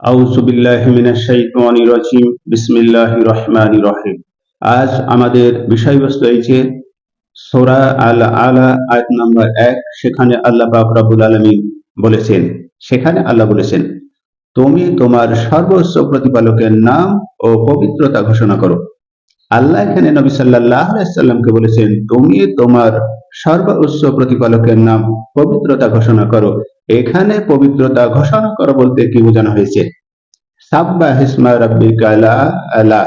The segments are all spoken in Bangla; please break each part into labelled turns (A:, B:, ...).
A: আউযু বিল্লাহি মিনাশ শাইতানির রাজিম। বিসমিল্লাহির রহমানির রহিম। আজ আমাদের বিষয়বস্তু এই যে সূরা আল আলা আয়াত নাম্বার ১। সেখানে আল্লাহ পাক রব্বুল আলামিন বলেছেন, তুমি তোমার সর্বোচ্চ প্রতিপালকের নাম ও পবিত্রতা ঘোষণা করো। আল্লাহ এখানে নবী সাল্লাল্লাহু আলাইহি সাল্লামকে বলেছেন, তুমি তোমার সর্বোচ্চ প্রতিপালকের নাম পবিত্রতা ঘোষণা করো। এখানে পবিত্রতা ঘোষণা করো বলতে কি বোঝানো হয়েছে? সাব্বাহ ইসমা রাব্বিকাল আ'লা।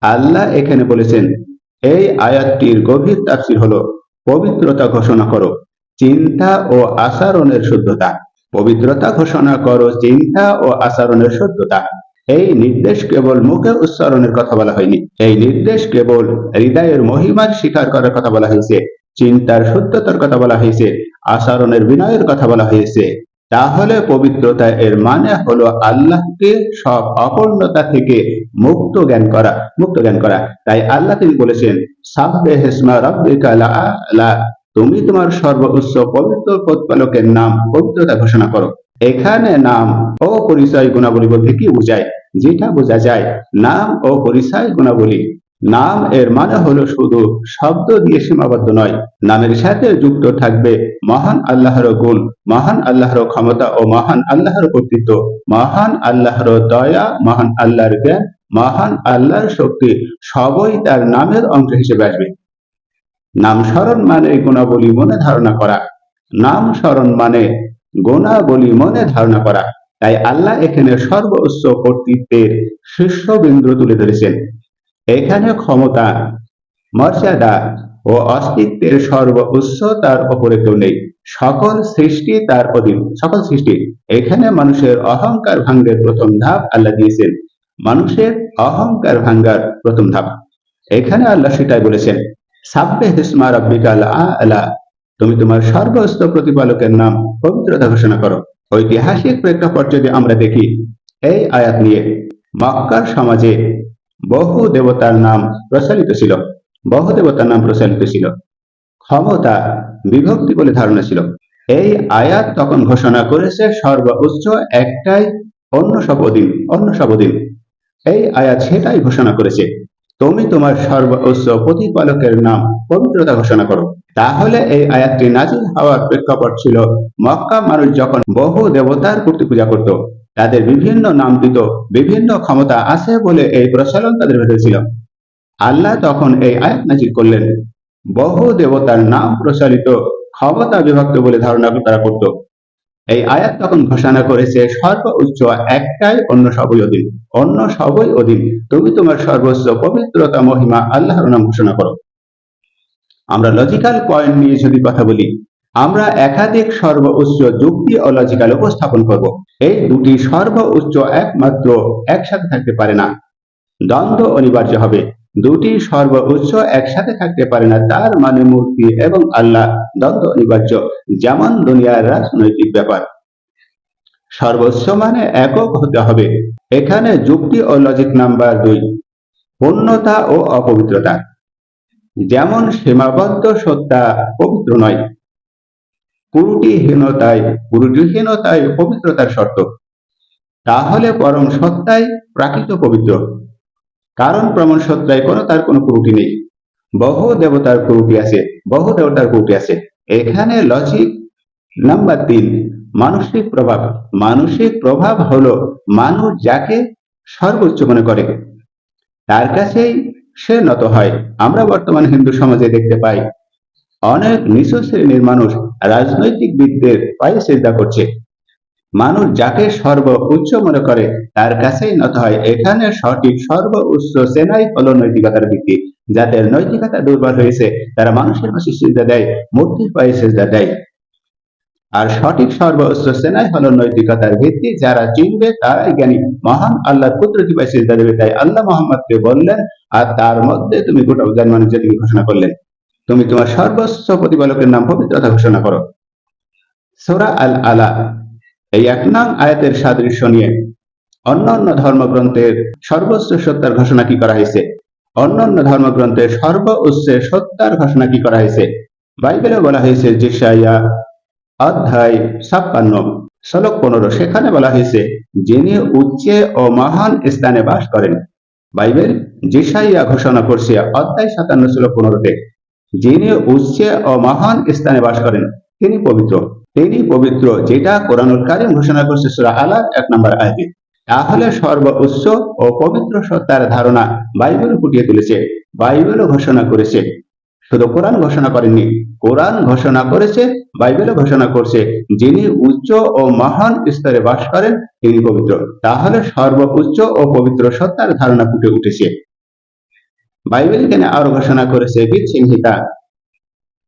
A: আল্লাহ এখানে বলেছেন, এই আয়াতটির গভীর তাফসীর হলো পবিত্রতা ঘোষণা করো, চিন্তা ও আচরণের শুদ্ধতা। পবিত্রতা ঘোষণা করো, চিন্তা ও আচরণের শুদ্ধতা। এই নির্দেশ কেবল মুখে উচ্চারণের কথা বলা হয়নি, এই নির্দেশ কেবল হৃদয়ের মহিমার স্বীকার করার কথা বলা হয়েছে, চিন্তার শুদ্ধতার কথা বলা হয়েছে, আচরণের বিনয়ের কথা বলা হয়েছে। তাহলে পবিত্রতা এর মানে হলো আল্লাহকে সব অপূর্ণতা থেকে মুক্ত জ্ঞান করা। তাই আল্লাহ তিনি বলেছেন, সাব্বিহ ইসমা রাব্বিকাল আ'লা, তুমি তোমার সর্বোচ্চ পবিত্র প্রতিপালকের নাম পবিত্রতা ঘোষণা করো। এখানে নাম ও পরিচয় গুণাবলী বলতে কি বোঝায়? যেটা বোঝা যায়, নাম ও পরিচয় গুণাবলী। নাম এর মানে হলো শুধু শব্দ দিয়ে সীমাবদ্ধ নয়, নামের সাথে যুক্ত থাকবে মহান আল্লাহর গুণ, মহান আল্লাহর ক্ষমতা ও মহান আল্লাহর কর্তৃত্ব, মহান আল্লাহর দয়া, মহান আল্লাহর জ্ঞান, মহান আল্লাহর শক্তি, সবই তার নামের অংশ হিসেবে আসবে। নাম স্মরণ মানে গুণাবলী মনে ধারণা করা, নাম স্মরণ মানে গুণাবলী মনে ধারণা করা। তাই আল্লাহ এখানে সর্বোচ্চ কর্তৃত্বের শীর্ষবিন্দু তুলে ধরেছেন। এখানে ক্ষমতা, মর্যাদা ও অস্তিত্বের সর্বোচ্চ তার ওপরে কেউ নেই। সকল সৃষ্টি তার অধীন, সকল সৃষ্টি। এখানে মানুষের অহংকার ভাঙ্গের প্রথম ধাপ আল্লাহ দিয়েছেন, মানুষের অহংকার ভাঙ্গার প্রথম ধাপ এখানে আল্লাহ সেটাই বলেছেন, সাব্বিহ ইসমা রাব্বিকাল আ'লা, তুমি তোমার সর্বোচ্চ প্রতিপালকের নাম পবিত্রতা ঘোষণা করো। ঐতিহাসিক প্রেক্ষাপট যদি আমরা দেখি, এই আয়াত নিয়ে মক্কার সমাজে বহু দেবতার নাম প্রচলিত ছিল, ক্ষমতা, বিভক্তি বলে ধারণা ছিল। এই আয়াত তখন ঘোষণা করেছে সর্বোচ্চ একটাই, অন্য সব অধীন। এই আয়াত সেটাই ঘোষণা করেছে, তুমি তোমার সর্বোচ্চ প্রতিপালকের নাম পবিত্রতা ঘোষণা করো। তাহলে এই আয়াতটি নাজিল হওয়ার প্রেক্ষাপট ছিল, মক্কা মানুষ যখন বহু দেবতার মূর্তি পূজা করত, তাদের বিভিন্ন নাম দিত, বিভিন্ন ক্ষমতা আছে বলে এই প্রচলন তাদের ভেতরে ছিল। আল্লাহ তখন এই আয়াত নাজিল করলেন, বহু দেবতার নাম প্রচলিত, ক্ষমতা বিভক্ত বলে ধারণা তারা করত। এই আয়াত তখন ঘোষণা করেছে সর্বোচ্চ একটাই, অন্য সবই অধীন। তুমি তোমার সর্বোচ্চ পবিত্রতা, মহিমা আল্লাহর নাম ঘোষণা করো। আমরা লজিক্যাল পয়েন্ট নিয়ে যদি কথা বলি, আমরা একাধিক সর্বোচ্চ যুক্তি ও লজিক্যাল উপস্থাপন করব। এই দুটি সর্বোচ্চ একমাত্র একসাথে থাকতে পারে না, দ্বন্দ্ব অনিবার্য হবে। দুটি সর্বোচ্চ একসাথে থাকতে পারে না, তার মানে মূর্তি এবং আল্লাহ দ্বন্দ্ব অনিবার্য। যেমন দুনিয়ার রাজনৈতিক ব্যাপার, সর্বোচ্চ মানে একক হতে হবে। এখানে যুক্তি ও লজিক নাম্বার ২, পূর্ণতা ও অপবিত্রতা। যেমন সীমাবদ্ধ সত্তা পবিত্র নয়, পুরুটিহীনতাই পবিত্রতার শর্ত। তাহলে পরম সত্তাই প্রাকৃত পবিত্র, কারণ প্রমাণ সত্তায় তার কোনো ত্রুটি নেই। বহু দেবতার ত্রুটি আছে। এখানে লজিক নাম্বার ৩, মানসিক প্রভাব হলো মানুষ যাকে সর্বোচ্চ মনে করে তার কাছেই সে নত হয়। আমরা বর্তমান হিন্দু সমাজে দেখতে পাই, অনেক নিচু শ্রেণীর মানুষ রাজনৈতিকবিদদের পায়ে সিজদা করছে। মানুষ যাকে সর্বোচ্চ মনে করে তার কাছেই নত হয়। এখানে সঠিক সর্বোচ্চ চেনাই হলো নৈতিকতার ভিত্তি। যাদের নৈতিকতা দুর্বল হয়েছে তারা মানুষের পাশে সিজদা দেয়, মূর্তির পায়ে সিজদা দেয়। আর সঠিক সর্বোচ্চ চেনাই হলো নৈতিকতার ভিত্তি। যারা চিনবে তারাই জ্ঞানী, মহান আল্লাহর কুদরতি পায়ে সিজদা দেবে। তাই আল্লাহ মুহাম্মদকে বললেন, আর তার মধ্যে তুমি গোটা মানুষকে ঘোষণা করলেন, তুমি তোমার সর্বোচ্চ প্রতিপালকের নাম পবিত্রতা ঘোষণা করো। সূরা আল আলা এই ১ নং আয়াতের সাদৃশ্য নিয়ে অন্যান্য ধর্মগ্রন্থের সর্বোচ্চ সত্তার ঘোষণা কি করা হয়েছে? বাইবেলে বলা হয়েছে, যেসাইয়া অধ্যায় ৫৬, শ্লোক 15 সেখানে বলা হয়েছে যিনি উচ্চে ও মহান স্থানে বাস করেন। বাইবেল যিশাইয়া ঘোষণা করছে অধ্যায় 57 শ্লোক 15-তে, যিনি উচ্চে ও মহান স্থানে বাস করেন তিনি পবিত্র। তিনি পবিত্র, যেটা কোরআনুল কারীম ঘোষণা করছে সূরা আলাদ 1 নম্বর আয়াতে। তাহলে সর্বোচ্চ ও পবিত্র সত্তার ধারণা বাইবেল ফুটিয়ে তুলেছে, বাইবেলও ঘোষণা করেছে। শুধু কোরআন ঘোষণা করেননি, কোরআন ঘোষণা করেছে, বাইবেলও ঘোষণা করছে যিনি উচ্চ ও মহান স্তরে বাস করেন তিনি পবিত্র। তাহলে সর্বোচ্চ ও পবিত্র সত্তার ধারণা ফুটে উঠেছে। বাইবেল এখানে আরো ঘোষণা করেছে বিচ্ছিন্নতা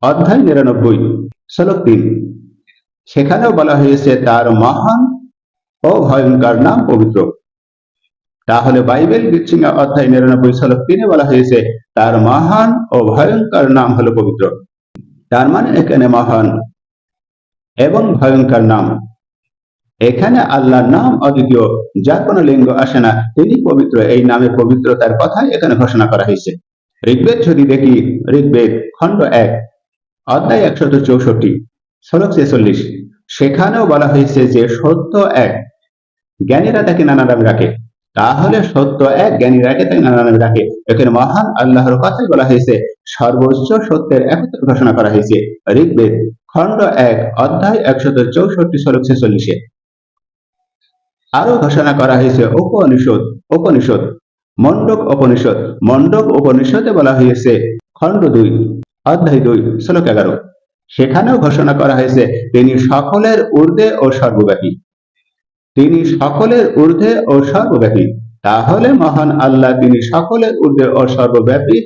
A: অধ্যায় 99 শ্লোক 3, সেখানেও বলা হয়েছে তার মহান ও ভয়ঙ্কর নাম পবিত্র। তাহলে বাইবেল বিচ্ছিন্ন অধ্যায় 99 শ্লোক 3-এ বলা হয়েছে তার মহান ও ভয়ঙ্কর নাম হলো পবিত্র। তার মানে এখানে মহান এবং ভয়ঙ্কর নাম, এখানে আল্লাহর নাম অদ্বিতীয়, যার কোনো লিঙ্গ আসে না, তিনি পবিত্র। এই নামের পবিত্রতার কথাই এখানে ঘোষণা করা হয়েছে। ঋগ্বেদ যদি দেখি, ঋগ্বেদ খণ্ড 1 অধ্যায় 164 শ্লোক 46, সেখানেও বলা হয়েছে যে সত্য এক, জ্ঞানীরা তাকে নানা নামে ডাকে। তাহলে সত্য এক, জ্ঞানীরা তাকে নানা নামে ডাকে। এখানে মহান আল্লাহর কথাই বলা হয়েছে, সর্বোচ্চ সত্যের একত্র ঘোষণা করা হয়েছে ঋগ্বেদ খণ্ড 1 অধ্যায় 164 শ্লোক 46-এ। আরো ঘোষণা করা হয়েছে উপনিষদ, উপনিষদ মণ্ডক উপনিষদ, মণ্ডক উপনিষদে বলা হয়েছে খণ্ড 2 অধ্যায় 2 শ্লোক 11, সেখানেও ঘোষণা করা হয়েছে তিনি সকলের ঊর্ধ্বে ও সর্বব্যাপী, তিনি সকলের ঊর্ধ্বে ও সর্বব্যাপী। তাহলে মহান আল্লাহ তিনি সকলের ঊর্ধ্বে ও সর্বব্যাপী,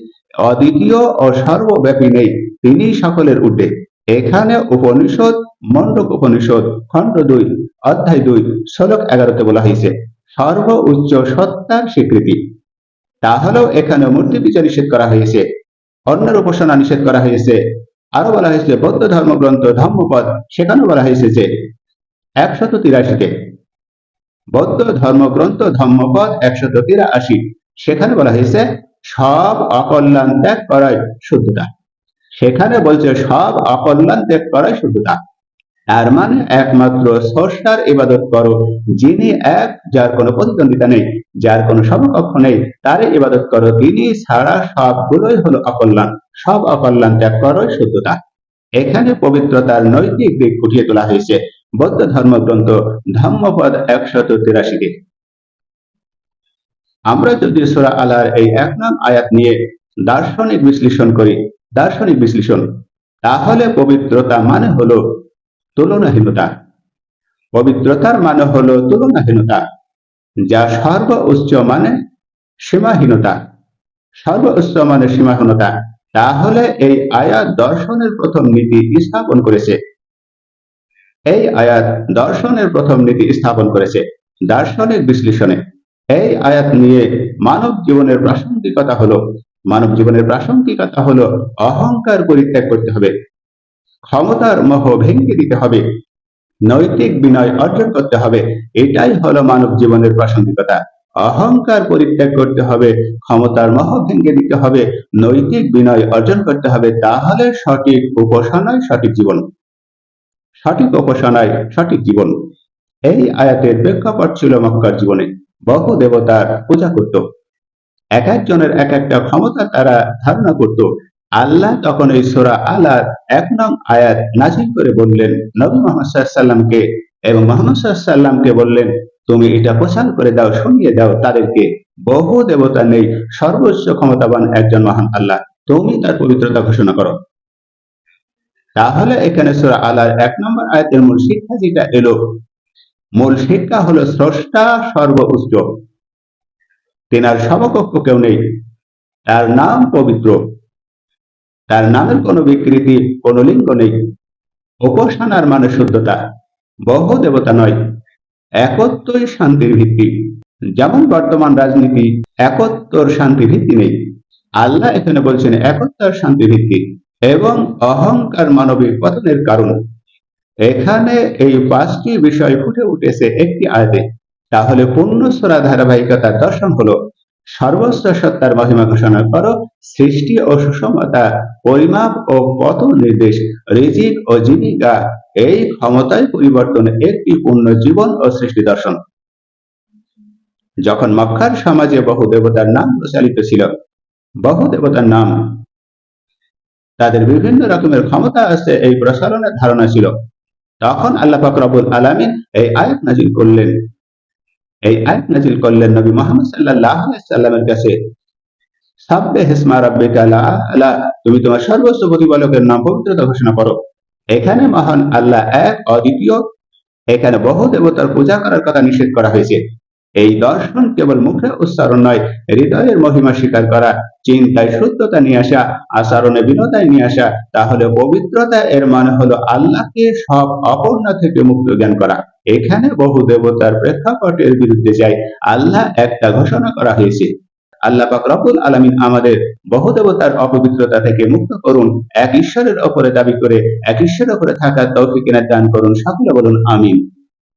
A: অদ্বিতীয় ও সর্বব্যাপী নেই, তিনি সকলের ঊর্ধ্বে। এখানে উপনিষদ মণ্ডক উপনিষদ খণ্ড 2 অধ্যায় 2 শ্লোক 11-তে বলা হয়েছে সর্ব উচ্চ সত্তার স্বীকৃতি। তাহলেও এখানে মূর্তি পূজা নিষেধ করা হয়েছে, অন্যের উপাসনা নিষেধ করা হয়েছে। আরো বলা হয়েছে বৌদ্ধ ধর্মগ্রন্থ ধম্মপদ, সেখানেও বলা হয়েছে যে 183-তে, বৌদ্ধ ধর্মগ্রন্থ ধম্মপদ 183, সেখানে বলা হয়েছে সব অকল্যাণ ত্যাগ করাই শুদ্ধতা। সেখানে বলছে সব অকল্যাণ ত্যাগ করাই শুদ্ধতা। তার মানে একমাত্র স্রষ্টার ইবাদত করো, যিনি এক, যার কোনো প্রতিদ্বন্দ্বিতা নেই, যার কোনো সমকক্ষ নেই, তারই ইবাদত করো। তিনি ছাড়া সবগুলোই হলো অকল্যাণ, সব অকল্যাণ ত্যাগ করোই শুদ্ধতা। এখানে পবিত্রতার নৈতিক দিক ফুটিয়ে তোলা হয়েছে বৌদ্ধ ধর্মগ্রন্থ ধম্মপদ 183-তে। আমরা যদি সূরা আলার এই 1 নং আয়াত নিয়ে দার্শনিক বিশ্লেষণ করি, দার্শনিক বিশ্লেষণ, তাহলে পবিত্রতা মানে হলো তুলনাহীনতা। পবিত্রতার মানে হলো তুলনাহীনতা, যা সর্বোচ্চ মানে সীমাহীনতা, সর্বোচ্চ মানে সীমাহীনতা। তাহলে এই আয়াত দর্শনের প্রথম নীতি স্থাপন করেছে, এই আয়াত দর্শনের প্রথম নীতি স্থাপন করেছে দার্শনিক বিশ্লেষণে। এই আয়াত নিয়ে মানব জীবনের প্রাসঙ্গিকতা হলো, মানব জীবনের প্রাসঙ্গিকতা হলো অহংকার পরিত্যাগ করতে হবে, ক্ষমতার মোহ ভেঙে দিতে হবে, নৈতিক বিনয় অর্জন করতে হবে। এটাই হলো মানব জীবনের প্রাসঙ্গিকতা। অহংকার পরিত্যাগ করতে হবে, ক্ষমতার মোহ ভেঙে দিতে হবে, নৈতিক বিনয় অর্জন করতে হবে। তাহলে সঠিক উপাসনায় সঠিক জীবন, সঠিক উপাসনায় সঠিক জীবন। এই আয়াতের প্রেক্ষাপট ছিল মক্কার জীবনে বহু দেবতার পূজা করত, এক একজনের এক একটা ক্ষমতা তারা ধারণা করত। আল্লাহ তখন এই সূরা আলার 1 নং আয়াত নাযিল করে বললেন নবী মুহাম্মদ সাল্লাল্লাহু আলাইহি ওয়াসাল্লামকে, এবং মুহাম্মদ সাল্লাল্লাহু আলাইহি ওয়াসাল্লামকে বললেন তুমি এটা প্রচার করে দাও, শুনিয়ে দাও তাদেরকে বহু দেবতা নেই, সর্বোচ্চ ক্ষমতাবান একজন মহান আল্লাহ, তুমি তার পবিত্রতা ঘোষণা করো। তাহলে এখানে সূরা আলার 1 নম্বর আয়াতের মূল শিক্ষা যেটা এলো, মূল শিক্ষা হলো স্রষ্টা সর্বোচ্চ, তেনার সমকক্ষ কেউ নেই, তার নাম পবিত্র, তার নামের কোনো বিকৃতি, কোনো লিঙ্গ নেই। উপাসনার মানে শুদ্ধতা, বহু দেবতা নয়, একত্বই শান্তির ভিত্তি। যেমন বর্তমান রাজনীতি একত্বর শান্তি ভিত্তি নেই, আল্লাহ এখানে বলছেন একত্বর শান্তি ভিত্তি, এবং অহংকার মানবিক পতনের কারণ। এখানে এই 5টি বিষয় ফুটে উঠেছে একটি আয়াতে। তাহলে পূর্ণ সূরা ধারাবাহিকতার দর্শন হলো সর্বস্ব সত্তার মহিমা ঘোষণা করো। সৃষ্টি ও সুষমতা, পরিমাপ ও পথ নির্দেশ, রিজিক ও জীবিকা, এই ক্ষমতায় পরিবর্তন একটি পূর্ণ জীবন ও সৃষ্টি দর্শন। যখন মক্কার সমাজে বহু দেবতার নাম প্রচলিত ছিল, বহু দেবতার নাম, তাদের বিভিন্ন রকমের ক্ষমতা আছে এই প্রসারণের ধারণা ছিল, তখন আল্লাহ পাক রব্বুল আলামিন এই আয়াত নাজিল করলেন। এই আয়াত নাজিল করলেন নবী মুহাম্মদ সাল্লাল্লাহু আলাইহি সাল্লামের কাছে, সাব্বিহ ইসমা রাব্বিকাল আ'লা, তুমি তোমার সর্বোচ্চ প্রতিপালকের নাম পবিত্রতা ঘোষণা করো। এখানে মহান আল্লাহ এক, অদ্বিতীয়। এখানে বহু দেবতার পূজা করার কথা নিষেধ করা হয়েছে। এই দর্শন কেবল মুখে উচ্চারণ নয়, হৃদয়ের মহিমা স্বীকার করা, চিন্তায় শুদ্ধতা নিয়ে আসা, আচরণে বিনতায় নিয়ে আসা। তাহলে পবিত্রতা এর মানে হলো আল্লাহকে সব অপূর্ণ থেকে মুক্ত জ্ঞান করা। এখানে বহু দেবতার প্রেক্ষাপটের বিরুদ্ধে যায় আল্লাহ একটা ঘোষণা করা হয়েছে। আল্লাহ পাক রব্বুল আলামিন আমাদের বহু দেবতার অপবিত্রতা থেকে মুক্ত করুন। এক ঈশ্বরের ওপরে দাবি করে এক ঈশ্বরের ওপরে থাকার তৌফিক এনায়েত দান করুন। সকলে বলুন আমিন।